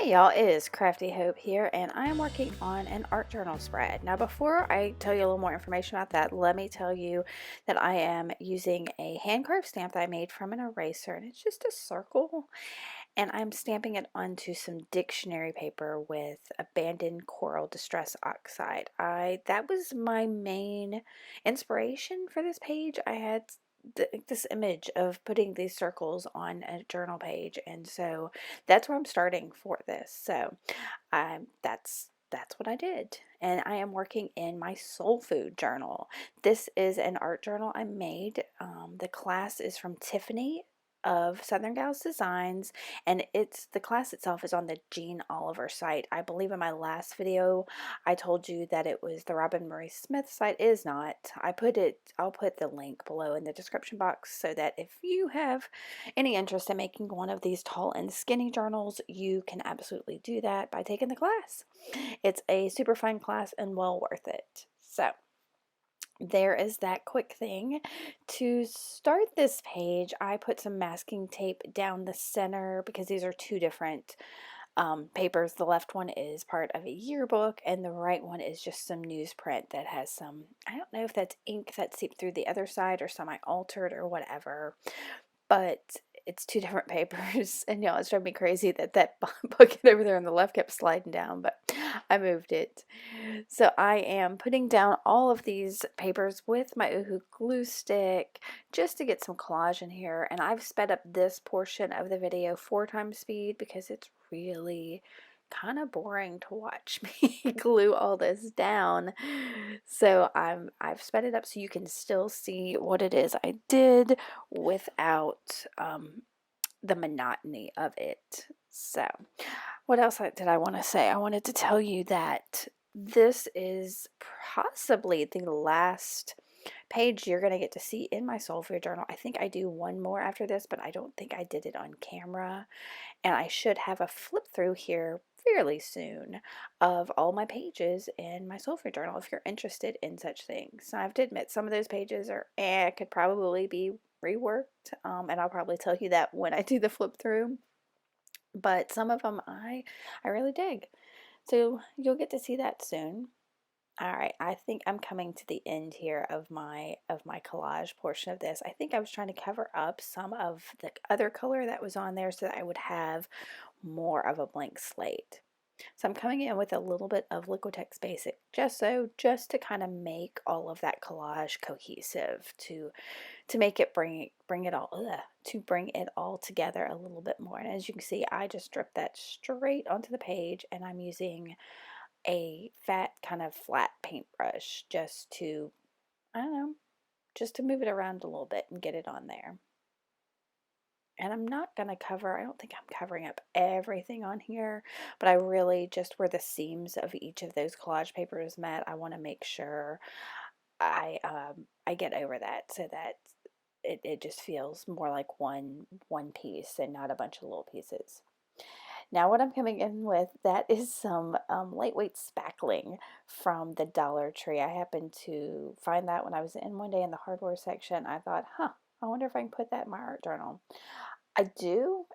Hey y'all, it is Crafty Hope here, and I am working on an art journal spread. Now, before I tell you a little more information about that, let me tell you that I am using a hand-carved stamp that I made from an eraser, and it's just a circle, and I'm stamping it onto some dictionary paper with abandoned coral distress oxide. That was my main inspiration for this page. I had this image of putting these circles on a journal page, and so that's where I'm starting for this. So that's what I did, and I am working in my soul food journal. This is an art journal I made. The class is from Tiffany of Southern Gals Designs, and the class itself is on the Jean Oliver site. I believe in my last video I told you that it was the Robin Marie Smith site. It is not. I'll put the link below in the description box so that if you have any interest in making one of these tall and skinny journals, you can absolutely do that by taking the class. It's a super fun class and well worth it. So there is that quick thing. To start this page, I put some masking tape down the center because these are two different papers. The left one is part of a yearbook, and the right one is just some newsprint that has some, I don't know if that's ink that seeped through the other side or some I altered or whatever, but it's two different papers. And y'all, it's driving me crazy that bucket over there on the left kept sliding down, but I moved it. So I am putting down all of these papers with my Uhu glue stick just to get some collage in here, and I've sped up this portion of the video 4x speed because it's really kind of boring to watch me glue all this down. So I've sped it up so you can still see what it is I did without the monotony of it. So what else did I want to say? I wanted to tell you that this is possibly the last page you're going to get to see in my soul food journal. I think I do one more after this, but I don't think I did it on camera. And I should have a flip through here fairly soon of all my pages in my soul food journal if you're interested in such things. Now, I have to admit, some of those pages are could probably be reworked, and I'll probably tell you that when I do the flip through. But some of them I really dig. So you'll get to see that soon. All right, I think I'm coming to the end here of my collage portion of this. I think I was trying to cover up some of the other color that was on there so that I would have more of a blank slate. So I'm coming in with a little bit of Liquitex Basic Gesso just to kind of make all of that collage cohesive, to make it bring it all together a little bit more. And as you can see, I just dripped that straight onto the page, and I'm using a fat kind of flat paintbrush just to, I don't know, just to move it around a little bit and get it on there. And I'm not going to cover, I don't think I'm covering up everything on here, but I really, just where the seams of each of those collage papers met, I want to make sure I get over that so that it just feels more like one piece and not a bunch of little pieces. Now what I'm coming in with, that is some lightweight spackling from the Dollar Tree. I happened to find that when I was in one day in the hardware section. I thought, I wonder if I can put that in my art journal. I do.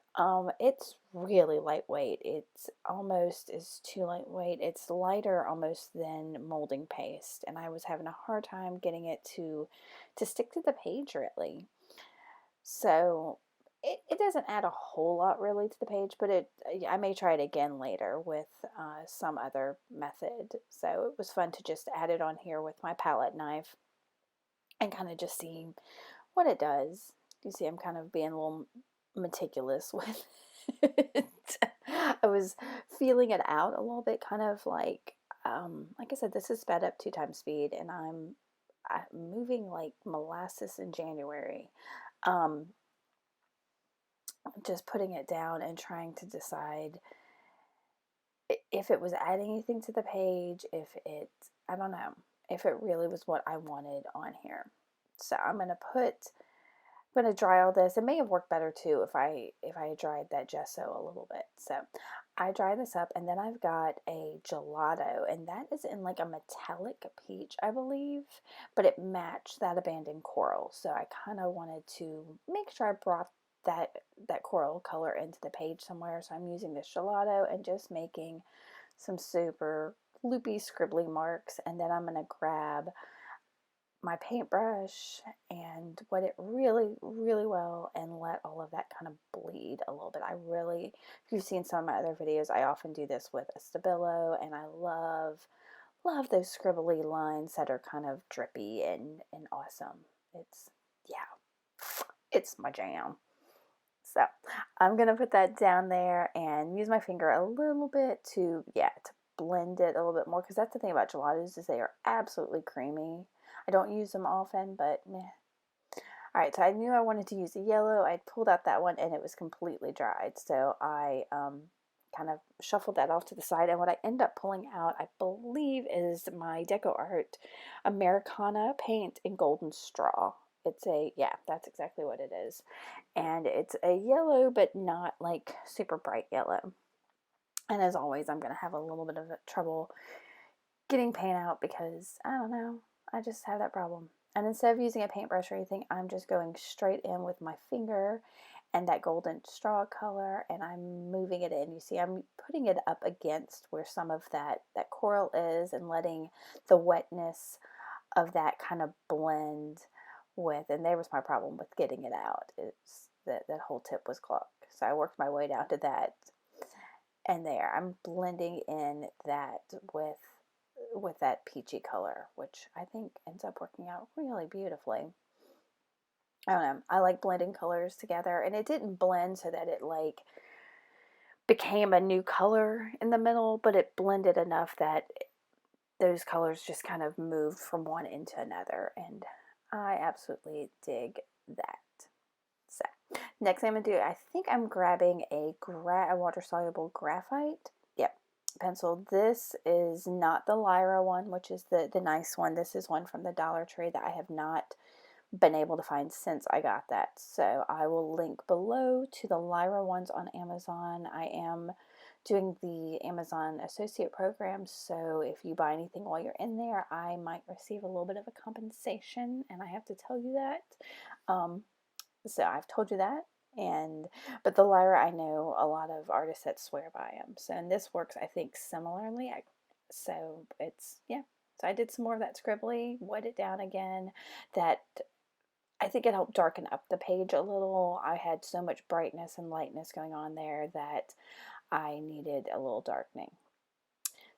It's really lightweight. It's almost is too lightweight. It's lighter almost than molding paste, and I was having a hard time getting it to stick to the page really. So it doesn't add a whole lot really to the page, but I may try it again later with some other method. So it was fun to just add it on here with my palette knife and kind of just see what it does. You see, I'm kind of being a little meticulous with it. I was feeling it out a little bit, kind of like I said, this is sped up 2x speed, and I'm moving like molasses in January. Just putting it down and trying to decide if it was adding anything to the page, I don't know, if it really was what I wanted on here. So I'm going to dry all this. It may have worked better too if I dried that gesso a little bit. So I dry this up, and then I've got a gelato, and that is in like a metallic peach, I believe, but it matched that abandoned coral. So I kind of wanted to make sure I brought that coral color into the page somewhere. So I'm using the gelato and just making some super loopy scribbly marks, and then I'm going to grab my paintbrush and wet it really, really well and let all of that kind of bleed a little bit. If you've seen some of my other videos, I often do this with a Stabilo, and I love those scribbly lines that are kind of drippy and awesome. Yeah, it's my jam. So I'm going to put that down there and use my finger a little bit to blend it a little bit more, because that's the thing about gelatos is they are absolutely creamy. I don't use them often, but meh. All right, so I knew I wanted to use a yellow. I pulled out that one and it was completely dried. So I kind of shuffled that off to the side. And what I end up pulling out, I believe, is my DecoArt Americana paint in golden straw. That's exactly what it is. And it's a yellow, but not like super bright yellow. And as always, I'm going to have a little bit of trouble getting paint out because, I don't know, I just have that problem. And instead of using a paintbrush or anything, I'm just going straight in with my finger and that golden straw color, and I'm moving it in. You see, I'm putting it up against where some of that coral is and letting the wetness of that kind of blend with, and there was my problem with getting it out. It's that whole tip was clogged. So I worked my way down to that, and there I'm blending in that with that peachy color, which I think ends up working out really beautifully. I don't know, I like blending colors together, and it didn't blend so that it like became a new color in the middle, but it blended enough that those colors just kind of moved from one into another, and I absolutely dig that. So next thing I'm going to do, I think I'm grabbing a water-soluble graphite. Yep, pencil. This is not the Lyra one, which is the nice one. This is one from the Dollar Tree that I have not been able to find since I got that. So I will link below to the Lyra ones on Amazon. I am doing the Amazon Associate Program, so if you buy anything while you're in there, I might receive a little bit of a compensation, and I have to tell you that. So I've told you that. But the Lyra, I know a lot of artists that swear by them. So, and this works, I think, similarly. So I did some more of that scribbly, wet it down again. That I think it helped darken up the page a little. I had so much brightness and lightness going on there that I needed a little darkening.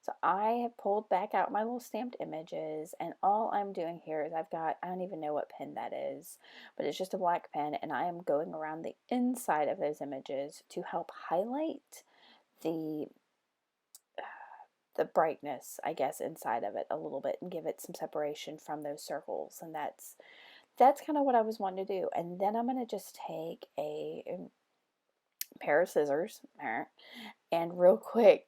So I have pulled back out my little stamped images, and all I'm doing here is I don't even know what pen that is, but it's just a black pen, and I am going around the inside of those images to help highlight the brightness, I guess, inside of it a little bit and give it some separation from those circles. And that's kind of what I was wanting to do. And then I'm going to just take a pair of scissors and real quick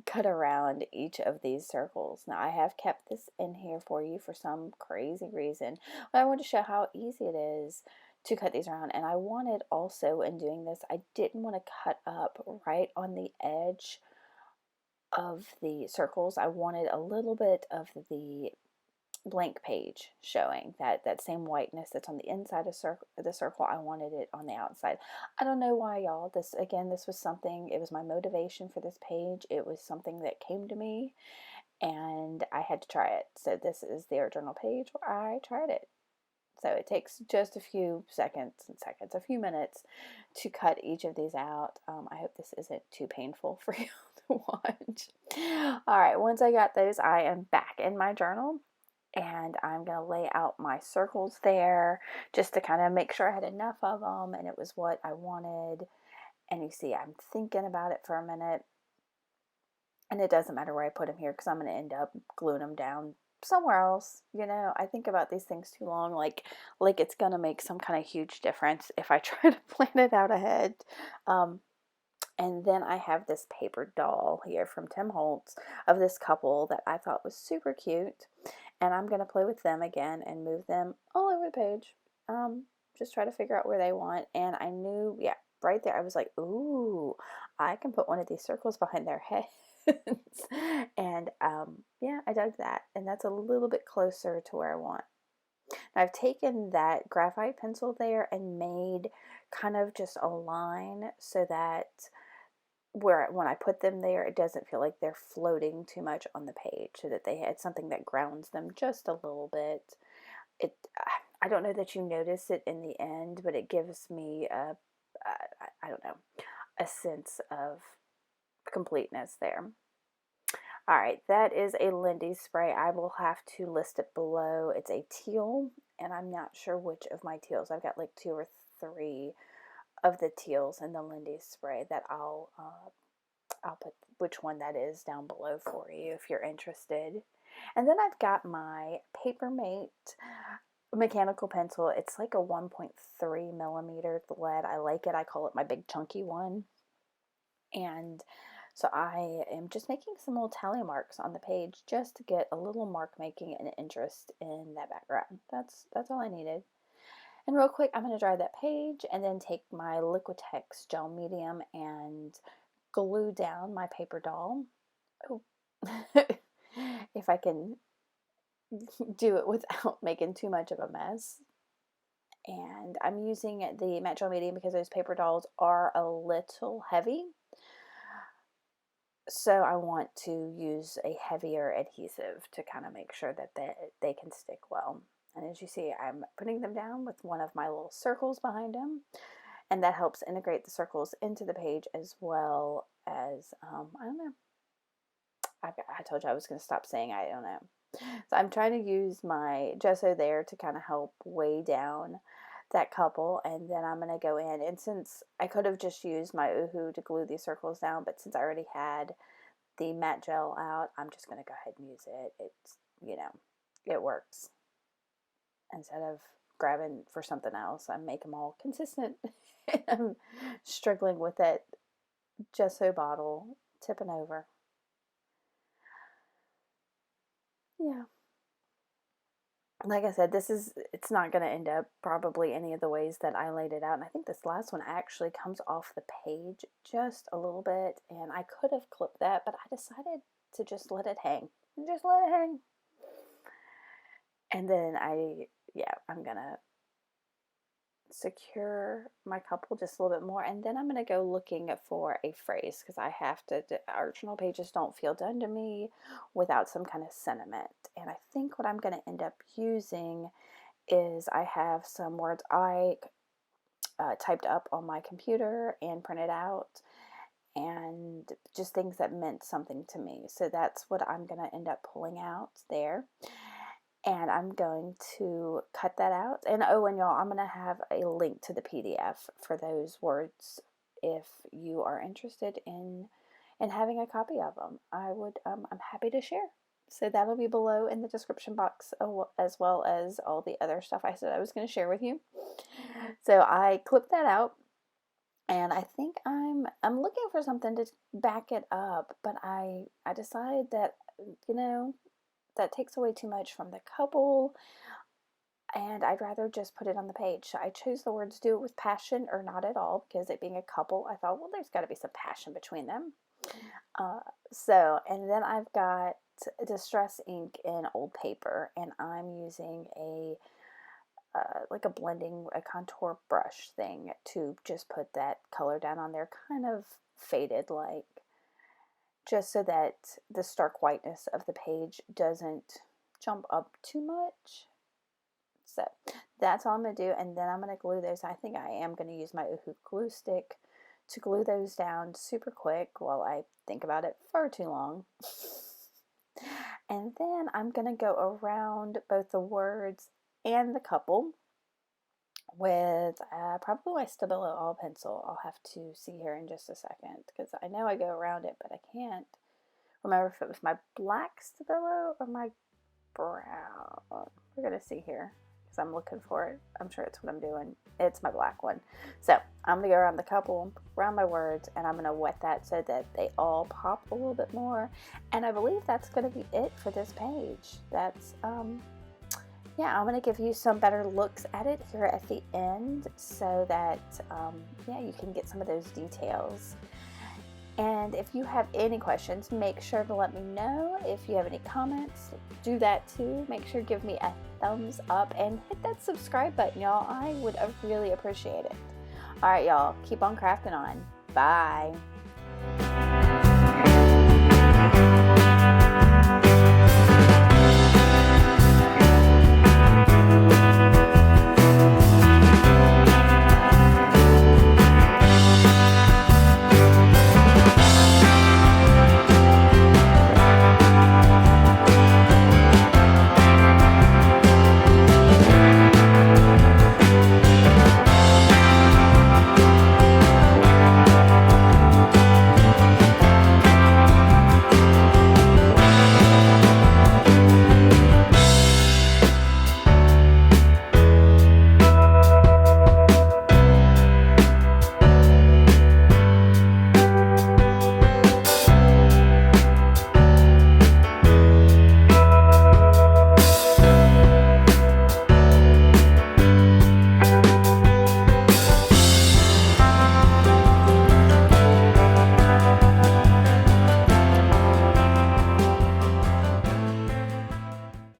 cut around each of these circles. Now I have kept this in here for you for some crazy reason, but I want to show how easy it is to cut these around. And I wanted also, in doing this, I didn't want to cut up right on the edge of the circles. I wanted a little bit of the blank page showing that same whiteness that's on the inside of the circle. I wanted it on the outside. I don't know why, y'all. This was something, it was my motivation for this page. It was something that came to me and I had to try it. So this is the art journal page where I tried it. So it takes just a few a few minutes to cut each of these out. I hope this isn't too painful for you to watch. All right, once I got those, I am back in my journal. And I'm going to lay out my circles there just to kind of make sure I had enough of them and it was what I wanted. And you see, I'm thinking about it for a minute. And it doesn't matter where I put them here because I'm going to end up gluing them down somewhere else. You know, I think about these things too long, like it's going to make some kind of huge difference if I try to plan it out ahead. And then I have this paper doll here from Tim Holtz of this couple that I thought was super cute. And I'm going to play with them again and move them all over the page. Just try to figure out where they want. And I knew, right there, I was like, ooh, I can put one of these circles behind their heads. And I dug that. And that's a little bit closer to where I want. Now I've taken that graphite pencil there and made kind of just a line so that when I put them there, it doesn't feel like they're floating too much on the page, so that they had something that grounds them just a little bit. It, I don't know that you notice it in the end, but it gives me I don't know, a sense of completeness there. All right, that is a Lindy spray. I will have to list it below. It's a teal, and I'm not sure which of my teals. I've got like 2 or 3 of the teals in the Lindy spray that I'll put which one that is down below for you if you're interested. And then I've got my Papermate mechanical pencil. It's like a 1.3 millimeter lead. I like it. I call it my big chunky one. And so I am just making some little tally marks on the page just to get a little mark making and interest in that background. That's all I needed. And real quick, I'm going to dry that page and then take my Liquitex gel medium and glue down my paper doll. Oh. If I can do it without making too much of a mess. And I'm using the matte gel medium because those paper dolls are a little heavy. So I want to use a heavier adhesive to kind of make sure that they can stick well. And as you see, I'm putting them down with one of my little circles behind them. And that helps integrate the circles into the page as well as, I don't know. I told you I was going to stop saying I don't know. So I'm trying to use my gesso there to kind of help weigh down that couple, and then I'm going to go in, and since I could have just used my Uhu to glue these circles down, but since I already had the matte gel out, I'm just going to go ahead and use it. It's, you know, it works. Instead of grabbing for something else, I make them all consistent. I'm struggling with that gesso bottle tipping over. Yeah. Like I said, it's not going to end up probably any of the ways that I laid it out. And I think this last one actually comes off the page just a little bit. And I could have clipped that, but I decided to just let it hang. Just let it hang. And then I'm going to secure my couple just a little bit more, and then I'm going to go looking for a phrase, because I have to, art journal pages don't feel done to me without some kind of sentiment. And I think what I'm going to end up using is, I have some words I typed up on my computer and printed out, and just things that meant something to me. So that's what I'm going to end up pulling out there. And I'm going to cut that out. And oh, and y'all, I'm going to have a link to the PDF for those words if you are interested in having a copy of them. I'm happy to share. So that'll be below in the description box, as well as all the other stuff I said I was going to share with you. So I clipped that out, and I think I'm looking for something to back it up, but I decided that, you know, that takes away too much from the couple, and I'd rather just put it on the page. So I chose the words "do it with passion" or "not at all," because it being a couple, I thought, well, there's got to be some passion between them. And then I've got Distress ink in old paper, and I'm using like a contour brush thing to just put that color down on there, kind of faded like, just so that the stark whiteness of the page doesn't jump up too much. So that's all I'm going to do, and then I'm going to glue those. I think I am going to use my Uhu glue stick to glue those down super quick while I think about it far too long. And then I'm going to go around both the words and the couple with probably my Stabilo all pencil. I'll have to see here in just a second, because I know I go around it, but I can't remember if it was my black Stabilo or my brown. We're going to see here, because I'm looking for it. I'm sure it's what I'm doing. It's my black one. So I'm going to go around the couple, around my words, and I'm going to wet that so that they all pop a little bit more. And I believe that's going to be it for this page. That's, yeah, I'm going to give you some better looks at it here at the end, so that, yeah, you can get some of those details. And if you have any questions, make sure to let me know. If you have any comments, do that too. Make sure to give me a thumbs up and hit that subscribe button, y'all. I would really appreciate it. All right, y'all, keep on crafting on. Bye.